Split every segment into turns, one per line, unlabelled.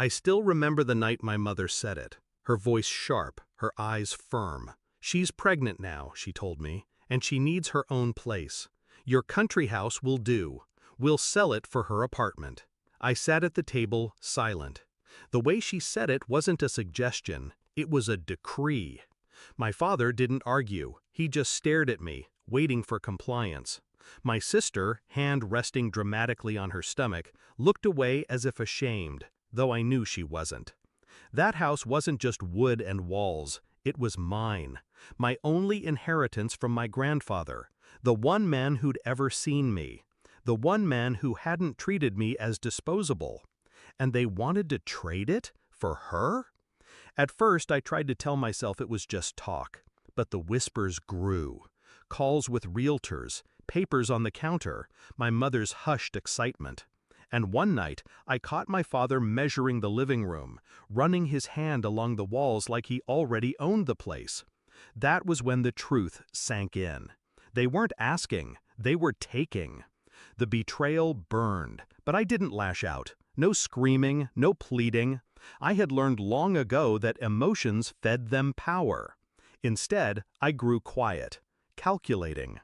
I still remember the night my mother said it, her voice sharp, her eyes firm. She's pregnant now, she told me, and she needs her own place. Your country house will do. We'll sell it for her apartment. I sat at the table, silent. The way she said it wasn't a suggestion, it was a decree. My father didn't argue, he just stared at me, waiting for compliance. My sister, hand resting dramatically on her stomach, looked away as if ashamed, though I knew she wasn't. That house wasn't just wood and walls, it was mine, my only inheritance from my grandfather, the one man who'd ever seen me, the one man who hadn't treated me as disposable. And they wanted to trade it for her? At first, I tried to tell myself it was just talk, but the whispers grew. Calls with realtors, papers on the counter, my mother's hushed excitement. And one night, I caught my father measuring the living room, running his hand along the walls like he already owned the place. That was when the truth sank in. They weren't asking, they were taking. The betrayal burned, but I didn't lash out. No screaming, no pleading. I had learned long ago that emotions fed them power. Instead, I grew quiet, calculating.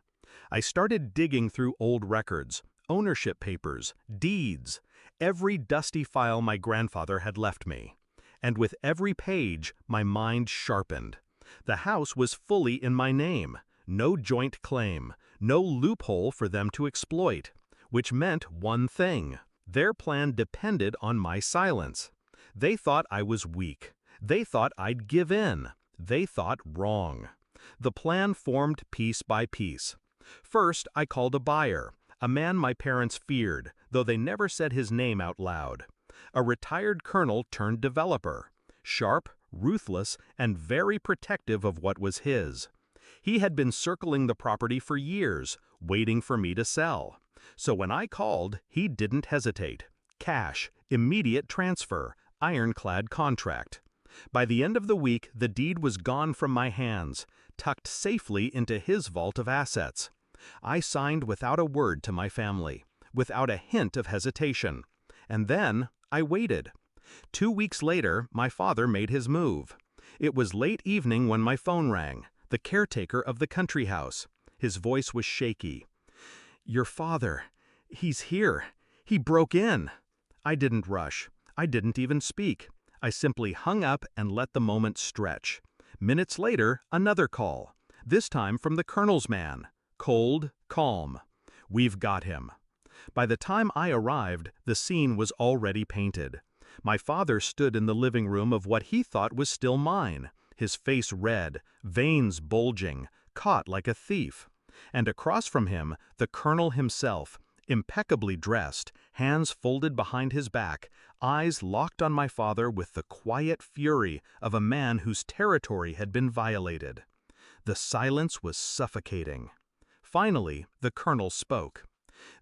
I started digging through old records, ownership papers, deeds, every dusty file my grandfather had left me. And with every page, my mind sharpened. The house was fully in my name, no joint claim, no loophole for them to exploit, which meant one thing. Their plan depended on my silence. They thought I was weak. They thought I'd give in. They thought wrong. The plan formed piece by piece. First, I called a buyer, a man my parents feared, though they never said his name out loud. A retired colonel turned developer, sharp, ruthless, and very protective of what was his. He had been circling the property for years, waiting for me to sell. So when I called, he didn't hesitate. Cash, immediate transfer, ironclad contract. By the end of the week, the deed was gone from my hands, tucked safely into his vault of assets. I signed without a word to my family, without a hint of hesitation. And then I waited. 2 weeks later, my father made his move. It was late evening when my phone rang, the caretaker of the country house. His voice was shaky. "Your father, he's here. He broke in." I didn't rush. I didn't even speak. I simply hung up and let the moment stretch. Minutes later, another call, this time from the colonel's man. Cold, calm. "We've got him." By the time I arrived, the scene was already painted. My father stood in the living room of what he thought was still mine, his face red, veins bulging, caught like a thief. And across from him, the colonel himself, impeccably dressed, hands folded behind his back, eyes locked on my father with the quiet fury of a man whose territory had been violated. The silence was suffocating. Finally, the colonel spoke.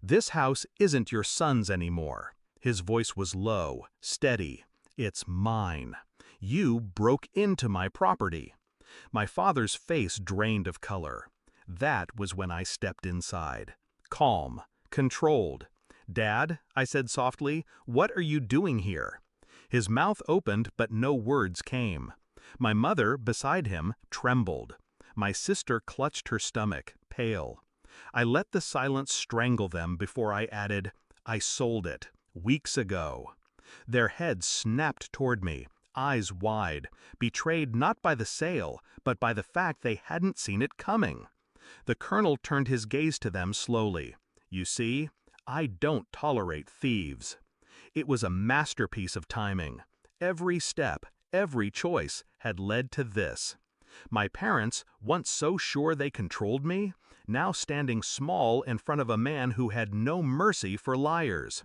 "This house isn't your son's anymore." His voice was low, steady. "It's mine. You broke into my property." My father's face drained of color. That was when I stepped inside. Calm, controlled. "Dad," I said softly, "what are you doing here?" His mouth opened, but no words came. My mother, beside him, trembled. My sister clutched her stomach, pale. I let the silence strangle them before I added, "I sold it, weeks ago." Their heads snapped toward me, eyes wide, betrayed not by the sale, but by the fact they hadn't seen it coming. The colonel turned his gaze to them slowly. "You see, I don't tolerate thieves." It was a masterpiece of timing. Every step, every choice had led to this. My parents, once so sure they controlled me, now standing small in front of a man who had no mercy for liars.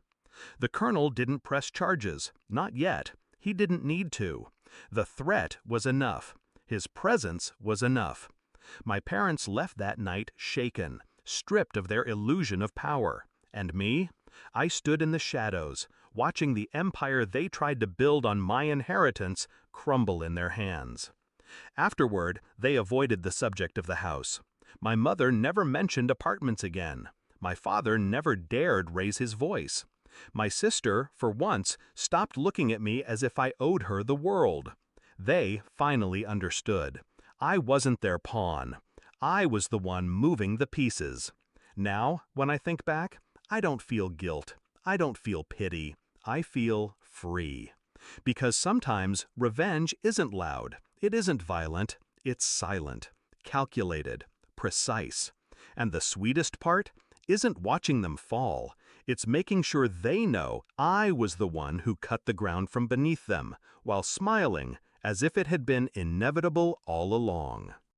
The colonel didn't press charges, not yet. He didn't need to. The threat was enough. His presence was enough. My parents left that night shaken, stripped of their illusion of power. And me? I stood in the shadows, watching the empire they tried to build on my inheritance crumble in their hands. Afterward, they avoided the subject of the house. My mother never mentioned apartments again. My father never dared raise his voice. My sister, for once, stopped looking at me as if I owed her the world. They finally understood. I wasn't their pawn. I was the one moving the pieces. Now, when I think back, I don't feel guilt. I don't feel pity. I feel free. Because sometimes revenge isn't loud. It isn't violent. It's silent, calculated, precise. And the sweetest part isn't watching them fall. It's making sure they know I was the one who cut the ground from beneath them, while smiling as if it had been inevitable all along.